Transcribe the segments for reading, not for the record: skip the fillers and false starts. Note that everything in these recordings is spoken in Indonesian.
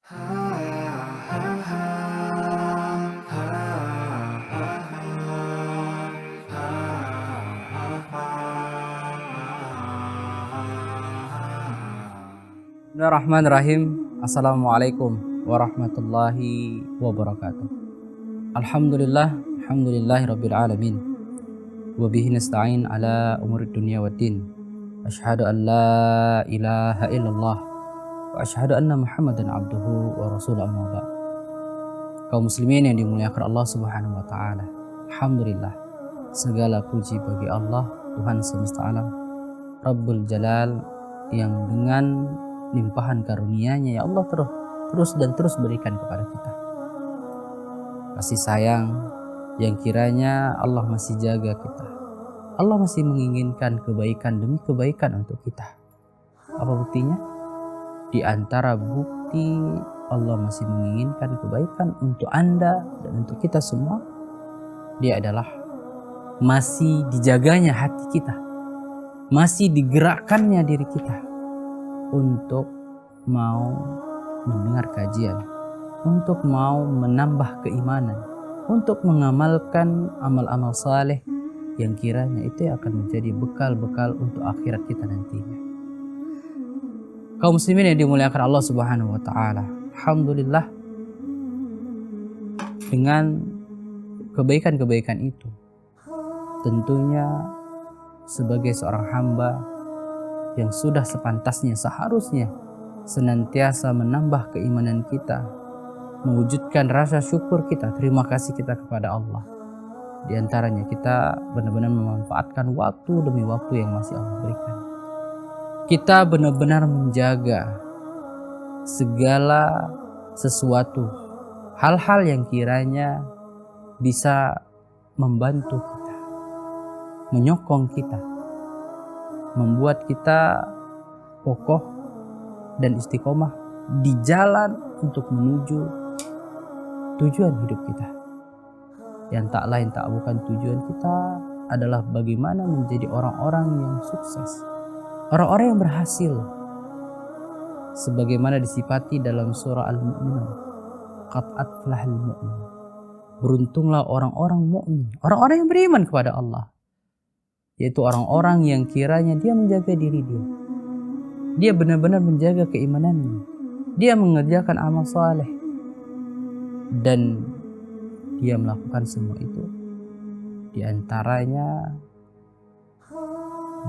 Bismillahirrahmanirrahim. Assalamualaikum warahmatullahi wabarakatuh. Alhamdulillahirabbil alamin. Wa bihi nasta'in ala umurid dunya waddin. Asyhadu an la ilaha illallah wa asyhadu anna Muhammadan abduhu wa rasuluhu amma ba'd. Kaum muslimin yang dimuliakan Allah Subhanahu wa taala. Alhamdulillah. Segala puji bagi Allah, Tuhan semesta alam, Rabbul Jalal, yang dengan limpahan karunia-Nya ya Allah terus berikan kepada kita kasih sayang yang kiranya Allah masih jaga kita. Allah masih menginginkan kebaikan demi kebaikan untuk kita. Apa buktinya? Di antara bukti Allah masih menginginkan kebaikan untuk Anda dan untuk kita semua, dia adalah masih dijaganya hati kita, masih digerakkannya diri kita untuk mau mendengar kajian, untuk mau menambah keimanan, untuk mengamalkan amal-amal saleh yang kiranya itu akan menjadi bekal-bekal untuk akhirat kita nantinya. Kaum muslimin yang dimuliakan Allah Subhanahu wa taala, alhamdulillah dengan kebaikan-kebaikan itu tentunya sebagai seorang hamba yang sudah sepantasnya seharusnya senantiasa menambah keimanan kita, mewujudkan rasa syukur kita, terima kasih kita kepada Allah. Di antaranya kita benar-benar memanfaatkan waktu demi waktu yang masih Allah berikan. Kita benar-benar menjaga segala sesuatu, hal-hal yang kiranya bisa membantu kita, menyokong kita, membuat kita kokoh dan istiqomah di jalan untuk menuju tujuan hidup kita. Yang tak lain tak bukan tujuan kita adalah bagaimana menjadi orang-orang yang sukses, orang-orang yang berhasil, sebagaimana disifati dalam surah Al-Mu'minun, qad aflahal mu'min. Beruntunglah orang-orang mukmin, orang-orang yang beriman kepada Allah, yaitu orang-orang yang kiranya dia menjaga diri dia. Dia benar-benar menjaga keimanannya. Dia mengerjakan amal saleh. Dan dia melakukan semua itu. Di antaranya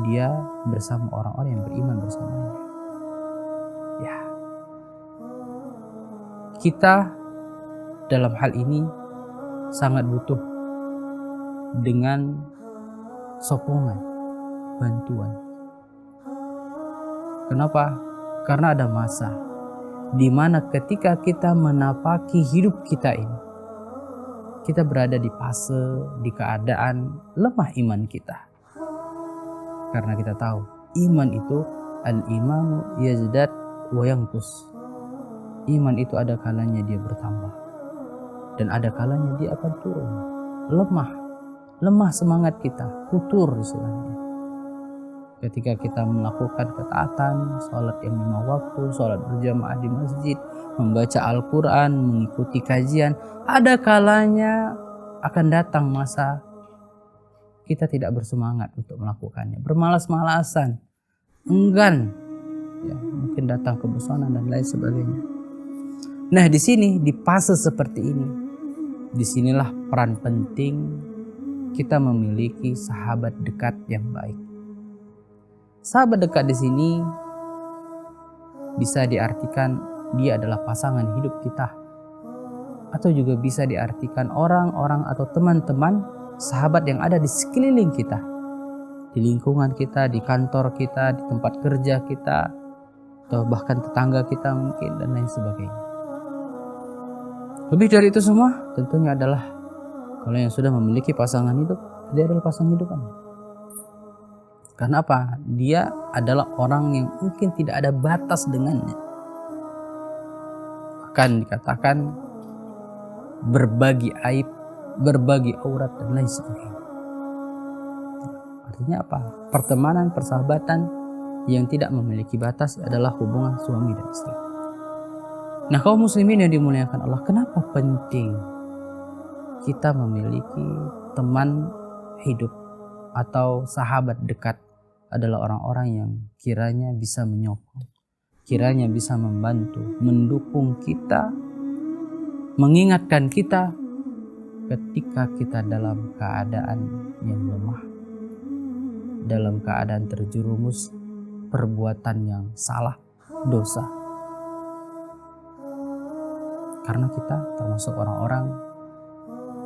dia bersama orang-orang yang beriman bersamanya. Ya. Kita dalam hal ini sangat butuh dengan sokongan, bantuan. Kenapa? Karena ada masa di mana ketika kita menapaki hidup kita ini, kita berada di fase, di keadaan lemah iman kita. Karena kita tahu iman itu al-imanu yazdad wa yanqus. Iman itu ada kalanya dia bertambah dan ada kalanya dia akan turun. Lemah semangat kita, futur istilahnya. Ketika kita melakukan ketaatan, sholat yang 5 waktu, sholat berjamaah di masjid, membaca Al-Quran, mengikuti kajian, ada kalanya akan datang masa kita tidak bersemangat untuk melakukannya, bermalas-malasan, enggan, ya, mungkin datang kebosanan dan lain sebagainya. Nah, di sini di fase seperti ini, disinilah peran penting kita memiliki sahabat dekat yang baik. Sahabat dekat di sini bisa diartikan dia adalah pasangan hidup kita, atau juga bisa diartikan orang-orang atau teman-teman sahabat yang ada di sekeliling kita, di lingkungan kita, di kantor kita, di tempat kerja kita, atau bahkan tetangga kita mungkin dan lain sebagainya. Lebih dari itu semua tentunya adalah kalau yang sudah memiliki pasangan hidup, dia adalah pasangan hidup Anda. Karena apa? Dia adalah orang yang mungkin tidak ada batas dengannya. Akan dikatakan berbagi aib, berbagi aurat dan lain sebagainya. Artinya apa? Pertemanan, persahabatan yang tidak memiliki batas adalah hubungan suami dan istri. Nah, kaum muslimin yang dimuliakan Allah, kenapa penting kita memiliki teman hidup atau sahabat dekat adalah orang-orang yang kiranya bisa menyokong, kiranya bisa membantu, mendukung kita, mengingatkan kita ketika kita dalam keadaan yang lemah, dalam keadaan terjerumus perbuatan yang salah, dosa. Karena kita termasuk orang-orang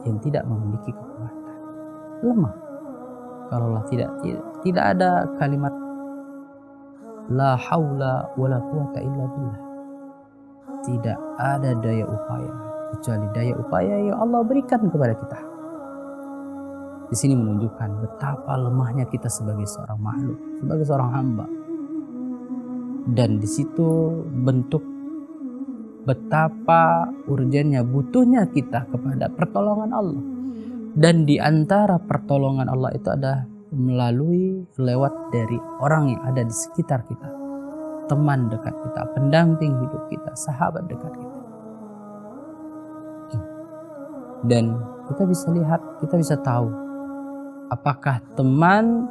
yang tidak memiliki kekuatan, lemah. Kalaulah tidak ada kalimat la haula wala quwata illa billah, tidak ada daya upaya kecuali daya upaya yang Allah berikan kepada kita. Di sini menunjukkan betapa lemahnya kita sebagai seorang makhluk, sebagai seorang hamba. Dan di situ bentuk betapa urgennya, butuhnya kita kepada pertolongan Allah. Dan di antara pertolongan Allah itu ada melalui lewat dari orang yang ada di sekitar kita, teman dekat kita, pendamping hidup kita, sahabat dekat kita. Dan kita bisa lihat, kita bisa tahu apakah teman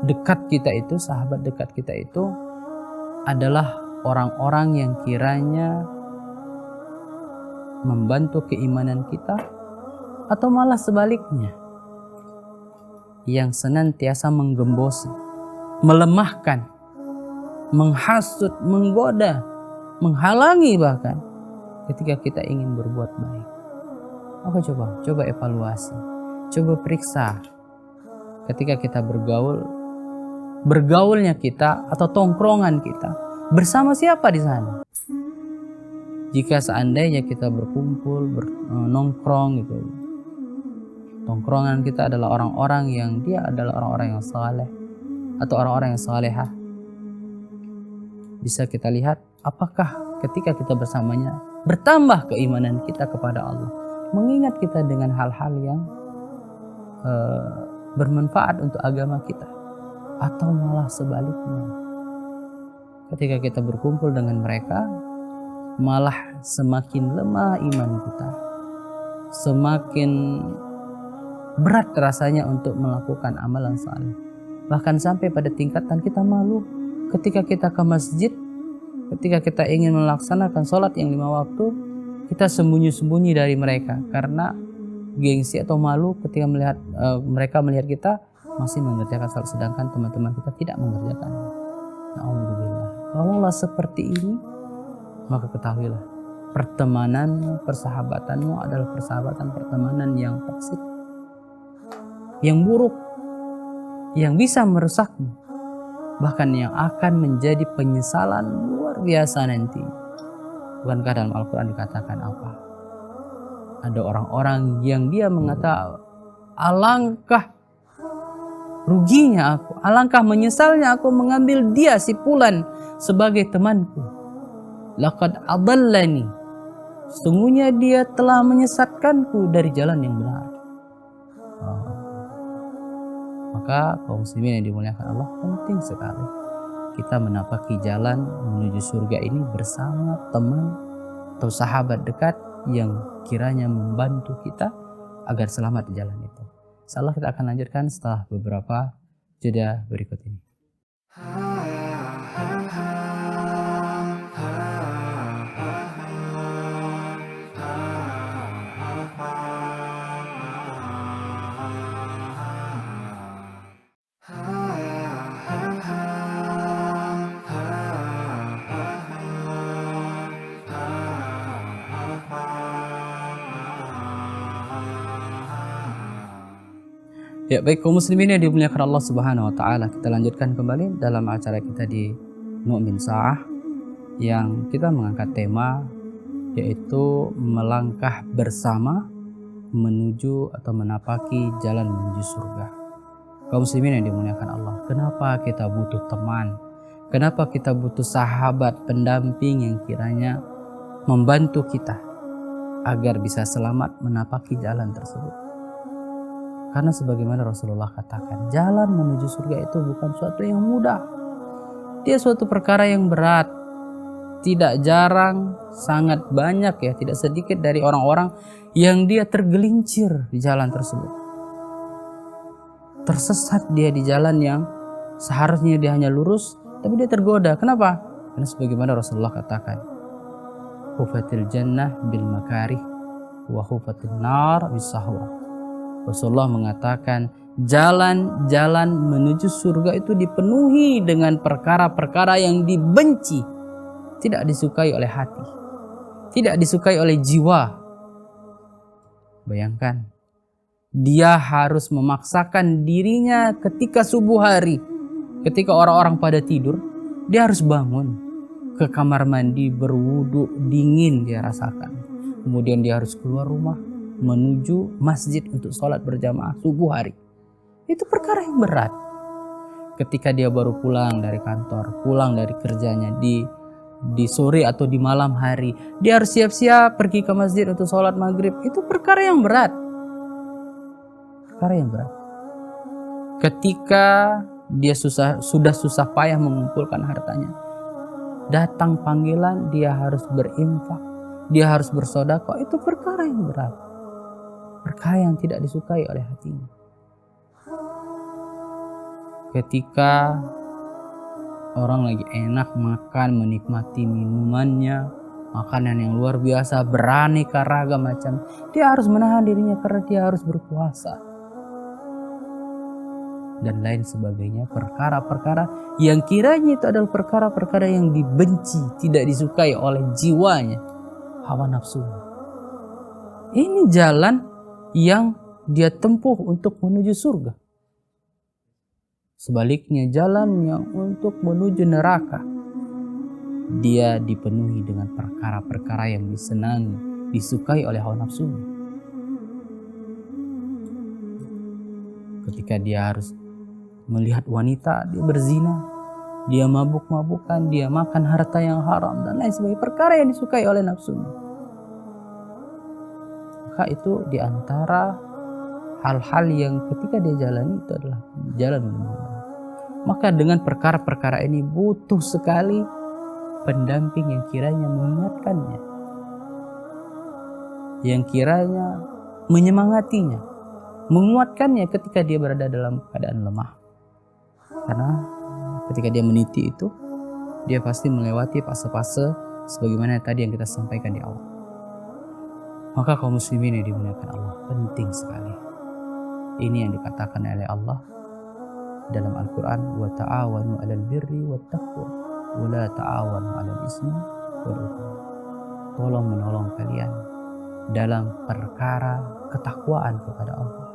dekat kita itu, sahabat dekat kita itu adalah orang-orang yang kiranya membantu keimanan kita, atau malah sebaliknya yang senantiasa menggembosi, melemahkan, menghasut, menggoda, menghalangi bahkan ketika kita ingin berbuat baik. Maka coba evaluasi, coba periksa ketika kita bergaulnya kita atau tongkrongan kita bersama siapa di sana. Jika seandainya kita berkumpul, nongkrong gitu, tongkrongan kita adalah orang-orang yang dia adalah orang-orang yang saleh atau orang-orang yang salehah, bisa kita lihat apakah ketika kita bersamanya bertambah keimanan kita kepada Allah, mengingat kita dengan hal-hal yang bermanfaat untuk agama kita, atau malah sebaliknya ketika kita berkumpul dengan mereka malah semakin lemah iman kita, semakin berat rasanya untuk melakukan amalan saleh. Bahkan sampai pada tingkatan kita malu ketika kita ke masjid, ketika kita ingin melaksanakan sholat yang 5 waktu, kita sembunyi-sembunyi dari mereka karena gengsi atau malu ketika melihat mereka melihat kita masih mengerjakan sholat, sedangkan teman-teman kita tidak mengerjakannya. Alhamdulillah. Kalaulah seperti ini, maka ketahuilah persahabatanmu adalah pertemanan yang toksik, yang buruk, yang bisa merusakmu, bahkan yang akan menjadi penyesalan luar biasa nanti. Bukankah dalam Al-Quran dikatakan apa? Ada orang-orang yang dia mengatakan, alangkah ruginya aku, alangkah menyesalnya aku mengambil dia si fulan sebagai temanku. Laqad adallani, sesungguhnya dia telah menyesatkanku dari jalan yang benar. Maka kaum muslimin yang dimuliakan Allah, penting sekali kita menapaki jalan menuju surga ini bersama teman atau sahabat dekat yang kiranya membantu kita agar selamat di jalan itu. Insyaallah kita akan lanjutkan setelah beberapa jeda berikut ini. Ya, baik kaum muslimin yang dimuliakan Allah Subhanahu wa taala, kita lanjutkan kembali dalam acara kita di Nu'min Sa'ah yang kita mengangkat tema yaitu melangkah bersama menuju atau menapaki jalan menuju surga. Kaum muslimin yang dimuliakan Allah, kenapa kita butuh teman? Kenapa kita butuh sahabat, pendamping yang kiranya membantu kita agar bisa selamat menapaki jalan tersebut? Karena sebagaimana Rasulullah katakan, jalan menuju surga itu bukan suatu yang mudah. Dia suatu perkara yang berat. tidak jarang, sangat banyak ya, tidak sedikit dari orang-orang yang dia tergelincir di jalan tersebut. Tersesat dia di jalan yang seharusnya dia hanya lurus, tapi dia tergoda. Kenapa? Karena sebagaimana Rasulullah katakan, hufatil jannah bil makarih wa hufatil nar bis sahwa. Rasulullah mengatakan jalan-jalan menuju surga itu dipenuhi dengan perkara-perkara yang dibenci, tidak disukai oleh hati, tidak disukai oleh jiwa. Bayangkan, dia harus memaksakan dirinya ketika subuh hari, ketika orang-orang pada tidur, dia harus bangun ke kamar mandi, berwudu, dingin dia rasakan. Kemudian dia harus keluar rumah menuju masjid untuk sholat berjamaah subuh hari. Itu perkara yang berat. Ketika dia baru pulang dari kantor, pulang dari kerjanya di sore atau di malam hari, dia harus siap-siap pergi ke masjid untuk sholat maghrib. Itu perkara yang berat. Perkara yang berat. Ketika dia sudah susah payah mengumpulkan hartanya, datang panggilan, dia harus berinfak, dia harus bersedekah. Itu perkara yang berat, perkara yang tidak disukai oleh hatinya. Ketika orang lagi enak makan, menikmati minumannya, makanan yang luar biasa, beraneka ragam macam, dia harus menahan dirinya karena dia harus berpuasa dan lain sebagainya. Perkara-perkara yang kiranya itu adalah perkara-perkara yang dibenci, tidak disukai oleh jiwanya, hawa nafsu. Ini jalan yang dia tempuh untuk menuju surga. Sebaliknya jalan yang untuk menuju neraka, dia dipenuhi dengan perkara-perkara yang disenangi, disukai oleh hawa nafsunya. Ketika dia harus melihat wanita, dia berzina, dia mabuk-mabukan, dia makan harta yang haram dan lain sebagainya, perkara yang disukai oleh nafsunya. Maka itu diantara hal-hal yang ketika dia jalani itu adalah jalan menuju neraka. Maka dengan perkara-perkara ini butuh sekali pendamping yang kiranya mengingatkannya, yang kiranya menyemangatinya, menguatkannya ketika dia berada dalam keadaan lemah. Karena ketika dia meniti itu, dia pasti melewati fase-fase sebagaimana tadi yang kita sampaikan di awal. Maka kaum muslimin yang dimuliakan Allah, penting sekali. Ini yang dikatakan oleh Allah dalam Al-Quran, wa ta'awanu 'alal birri wat taqwa wa la ta'awanu 'alal ismi wal 'udwan. Tolong menolong kalian dalam perkara ketakwaan kepada Allah,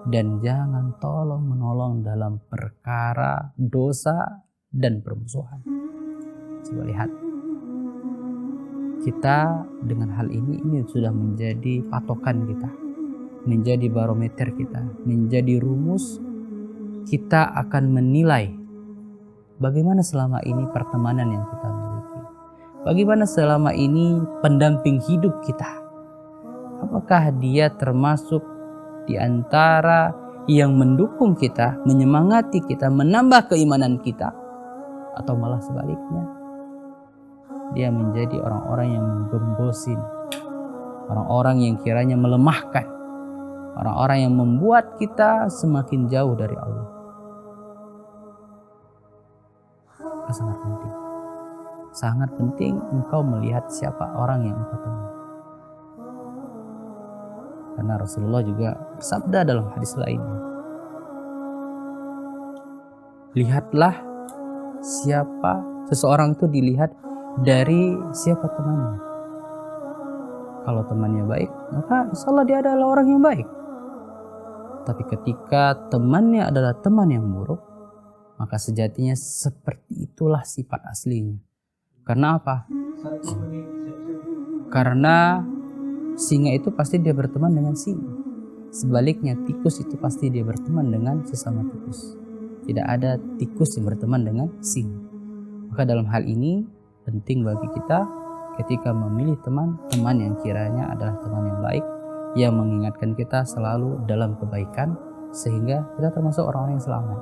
dan jangan tolong menolong dalam perkara dosa dan permusuhan. Coba lihat, kita dengan hal ini sudah menjadi patokan kita, menjadi barometer kita, menjadi rumus kita akan menilai bagaimana selama ini pertemanan yang kita miliki, bagaimana selama ini pendamping hidup kita. Apakah dia termasuk di antara yang mendukung kita, menyemangati kita, menambah keimanan kita, atau malah sebaliknya, dia menjadi orang-orang yang menggembosin, orang-orang yang kiranya melemahkan, orang-orang yang membuat kita semakin jauh dari Allah. Sangat penting, sangat penting engkau melihat siapa orang yang engkau temui. Karena Rasulullah juga bersabda dalam hadis lainnya, lihatlah siapa seseorang itu dilihat dari siapa temannya. Kalau temannya baik, maka insya Allah dia adalah orang yang baik. Tapi ketika temannya adalah teman yang buruk, maka sejatinya seperti itulah sifat aslinya. Karena apa? Karena singa itu pasti dia berteman dengan singa. Sebaliknya tikus itu pasti dia berteman dengan sesama tikus. Tidak ada tikus yang berteman dengan singa. Maka dalam hal ini penting bagi kita ketika memilih teman yang kiranya adalah teman yang baik, yang mengingatkan kita selalu dalam kebaikan, sehingga kita termasuk orang-orang yang selamat.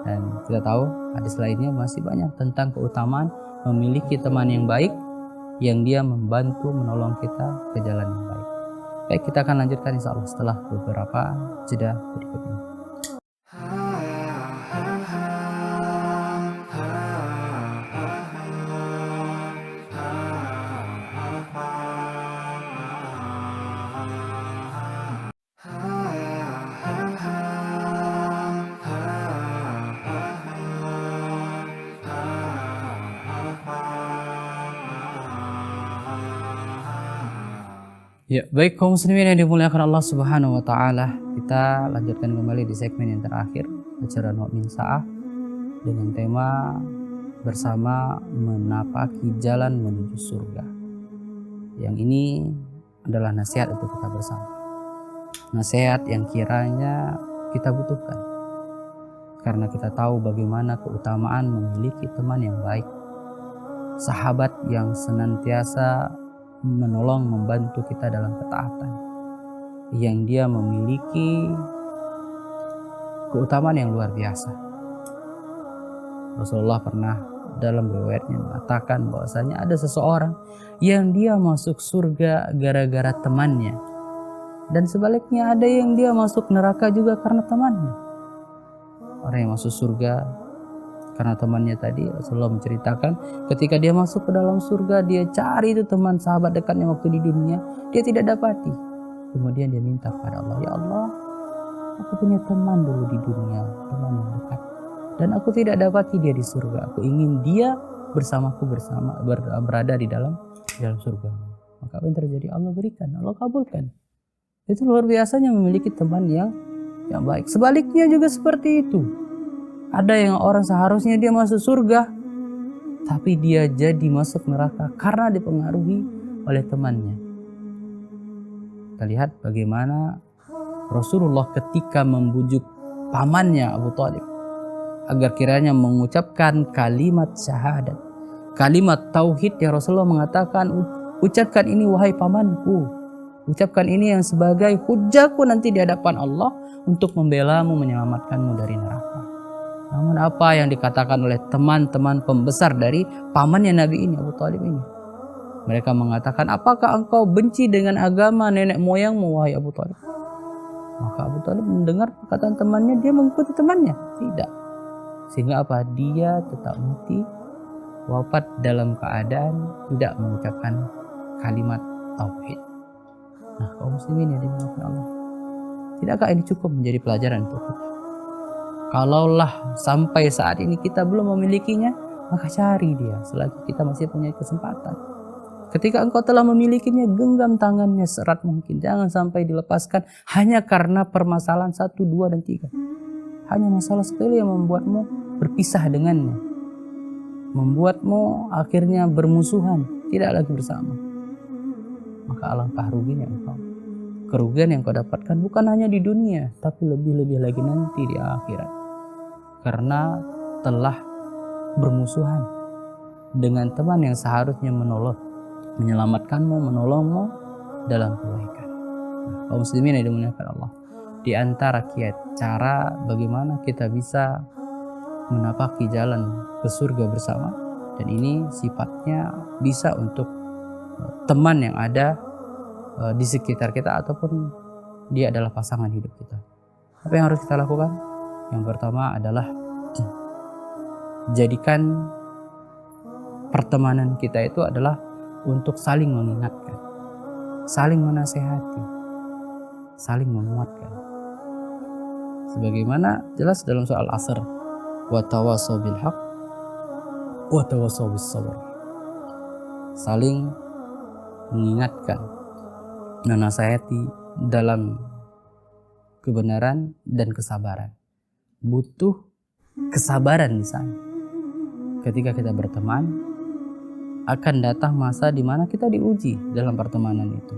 Dan kita tahu hadis lainnya masih banyak tentang keutamaan memiliki teman yang baik, yang dia membantu menolong kita ke jalan yang baik. Baik, kita akan lanjutkan insya Allah setelah beberapa jeda berikut ini. Ya, baik kaum muslimin yang dimuliakan Allah Subhanahu wa taala, kita lanjutkan kembali di segmen yang terakhir acara Mu'min Sa'ah dengan tema bersama menapaki jalan menuju surga. Yang ini adalah nasihat untuk kita bersama. Nasihat yang kiranya kita butuhkan. Karena kita tahu bagaimana keutamaan memiliki teman yang baik. Sahabat yang senantiasa menolong, membantu kita dalam ketaatan, yang dia memiliki keutamaan yang luar biasa. Rasulullah pernah dalam riwayatnya mengatakan bahwasanya ada seseorang yang dia masuk surga gara-gara temannya, dan sebaliknya ada yang dia masuk neraka juga karena temannya. Orang yang masuk surga karena temannya tadi, Rasulullah menceritakan ketika dia masuk ke dalam surga, dia cari itu teman sahabat dekatnya waktu di dunia, dia tidak dapati. Kemudian dia minta kepada Allah, ya Allah, aku punya teman dulu di dunia, teman yang dekat, dan aku tidak dapati dia di surga. Aku ingin dia bersamaku berada di dalam surga. Maka apa yang terjadi? Allah berikan, Allah kabulkan. Itu luar biasanya memiliki teman yang baik. Sebaliknya juga seperti itu. Ada yang orang seharusnya dia masuk surga, tapi dia jadi masuk neraka karena dipengaruhi oleh temannya. Kita lihat bagaimana Rasulullah ketika membujuk pamannya Abu Thalib agar kiranya mengucapkan kalimat syahadat, kalimat tauhid, yang Rasulullah mengatakan, ucapkan ini wahai pamanku, ucapkan ini yang sebagai hujahku nanti di hadapan Allah untuk membelamu, menyelamatkanmu dari neraka. Namun apa yang dikatakan oleh teman-teman pembesar dari pamannya Nabi ini, Abu Thalib ini? Mereka mengatakan, apakah engkau benci dengan agama nenek moyangmu wahai Abu Thalib? Maka Abu Thalib mendengar perkataan temannya, dia mengikuti temannya? Tidak. Sehingga apa? Dia tetap mati, wafat dalam keadaan tidak mengucapkan kalimat tauhid. Nah, kaum muslimin yang dimuliakan Allah, tidakkah ini cukup menjadi pelajaran untuk kita? Kalaulah sampai saat ini kita belum memilikinya, maka cari dia selagi kita masih punya kesempatan. Ketika engkau telah memilikinya, genggam tangannya seerat mungkin. Jangan sampai dilepaskan hanya karena permasalahan 1, 2, dan 3. Hanya masalah sepele yang membuatmu berpisah dengannya, membuatmu akhirnya bermusuhan, tidak lagi bersama. Maka alangkah ruginya engkau. Kerugian yang kau dapatkan bukan hanya di dunia, tapi lebih-lebih lagi nanti di akhirat. Karena telah bermusuhan dengan teman yang seharusnya menyelamatkanmu, menolongmu dalam kebaikan. Nah, kaum muslimin yang dimuliakan Allah, di antara cara bagaimana kita bisa menapaki jalan ke surga bersama, dan ini sifatnya bisa untuk teman yang ada di sekitar kita ataupun dia adalah pasangan hidup kita. Apa yang harus kita lakukan? Yang pertama adalah jadikan pertemanan kita itu adalah untuk saling mengingatkan, saling menasehati, saling menguatkan. Sebagaimana jelas dalam soal Asr, wa tawassaw bil haqq wa tawassaw bis sabr. Saling mengingatkan, menasehati dalam kebenaran dan kesabaran. Butuh kesabaran di sana. Ketika kita berteman, akan datang masa di mana kita diuji dalam pertemanan itu.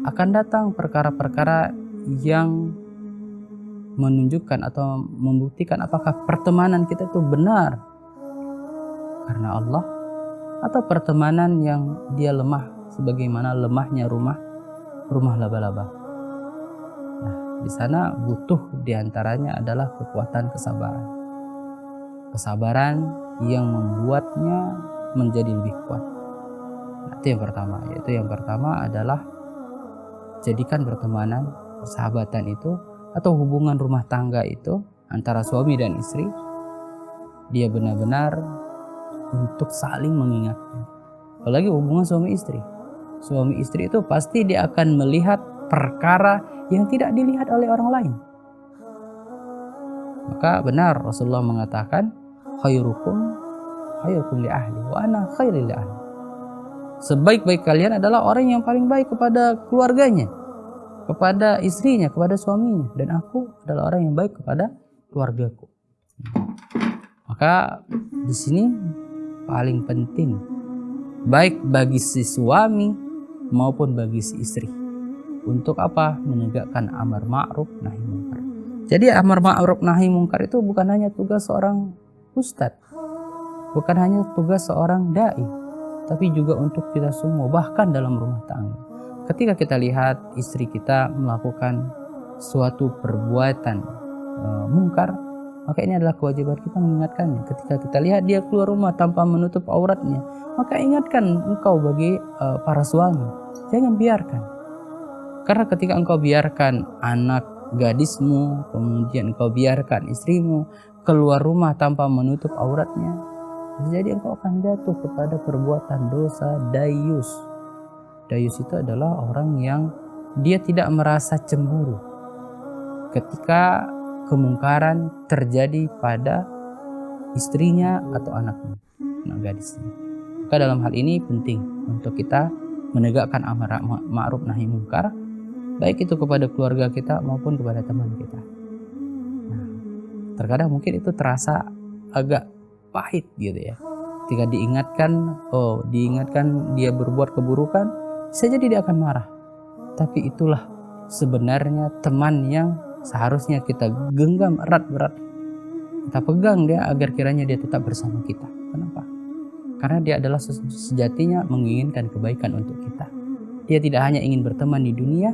Akan datang perkara-perkara yang menunjukkan atau membuktikan apakah pertemanan kita itu benar karena Allah, atau pertemanan yang dia lemah sebagaimana lemahnya rumah laba-laba. Di sana butuh diantaranya adalah kekuatan kesabaran. Kesabaran yang membuatnya menjadi lebih kuat. Nah, itu yang pertama, yaitu yang pertama adalah jadikan pertemanan, persahabatan itu atau hubungan rumah tangga itu antara suami dan istri, dia benar-benar untuk saling mengingatkan. Apalagi hubungan suami istri. Suami istri itu pasti dia akan melihat perkara yang tidak dilihat oleh orang lain. Maka benar Rasulullah mengatakan, khairukum khairukum li ahli wa ana khairul li ahli. Sebaik-baik kalian adalah orang yang paling baik kepada keluarganya, kepada istrinya, kepada suaminya, dan aku adalah orang yang baik kepada keluargaku. Maka di sini paling penting baik bagi si suami maupun bagi si istri untuk apa? Menegakkan amar ma'ruf nahi munkar. Jadi amar ma'ruf nahi munkar itu bukan hanya tugas seorang ustadz, bukan hanya tugas seorang dai, tapi juga untuk kita semua, bahkan dalam rumah tangga. Ketika kita lihat istri kita melakukan suatu perbuatan mungkar, maka ini adalah kewajiban kita mengingatkannya. Ketika kita lihat dia keluar rumah tanpa menutup auratnya, maka ingatkan engkau bagi para suami, jangan biarkan. Karena ketika engkau biarkan anak gadismu, kemudian engkau biarkan istrimu keluar rumah tanpa menutup auratnya, jadi engkau akan jatuh kepada perbuatan dosa dayus. Dayus itu adalah orang yang dia tidak merasa cemburu ketika kemungkaran terjadi pada istrinya atau anaknya, anak gadisnya. Maka dalam hal ini penting untuk kita menegakkan amar ma'ruf nahi munkar, baik itu kepada keluarga kita maupun kepada teman kita. Nah, terkadang mungkin itu terasa agak pahit gitu ya. Ketika diingatkan dia berbuat keburukan, bisa jadi dia akan marah. Tapi itulah sebenarnya teman yang seharusnya kita genggam erat-erat. Kita pegang dia agar kiranya dia tetap bersama kita. Kenapa? Karena dia adalah sejatinya menginginkan kebaikan untuk kita. Dia tidak hanya ingin berteman di dunia,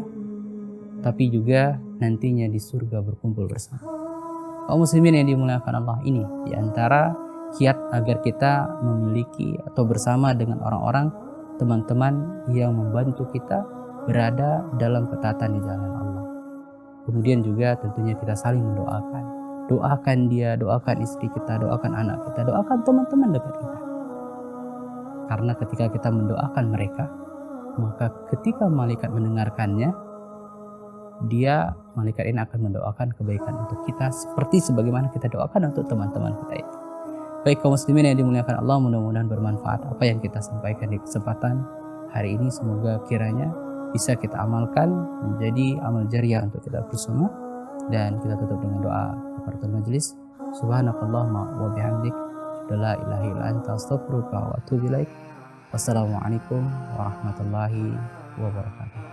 tapi juga nantinya di surga berkumpul bersama. Kaum muslimin yang dimuliakan Allah, ini diantara kiat agar kita memiliki atau bersama dengan orang-orang, teman-teman yang membantu kita berada dalam ketaatan di jalan Allah. Kemudian juga tentunya kita saling mendoakan. Doakan dia, doakan istri kita, doakan anak kita, doakan teman-teman dekat kita. Karena ketika kita mendoakan mereka, maka ketika malaikat mendengarkannya, malaikat ini akan mendoakan kebaikan untuk kita seperti sebagaimana kita doakan untuk teman-teman kita itu. Baik kaum muslimin yang dimuliakan Allah, mudah-mudahan bermanfaat apa yang kita sampaikan di kesempatan hari ini. Semoga kiranya bisa kita amalkan menjadi amal jariah untuk kita bersama. Dan kita tutup dengan doa kafaratul majelis. Subhanakallahumma wa bihamdik, la ilaha illa anta, astaghfiruka wa atubu ilaik. Wassalamualaikum warahmatullahi wabarakatuh.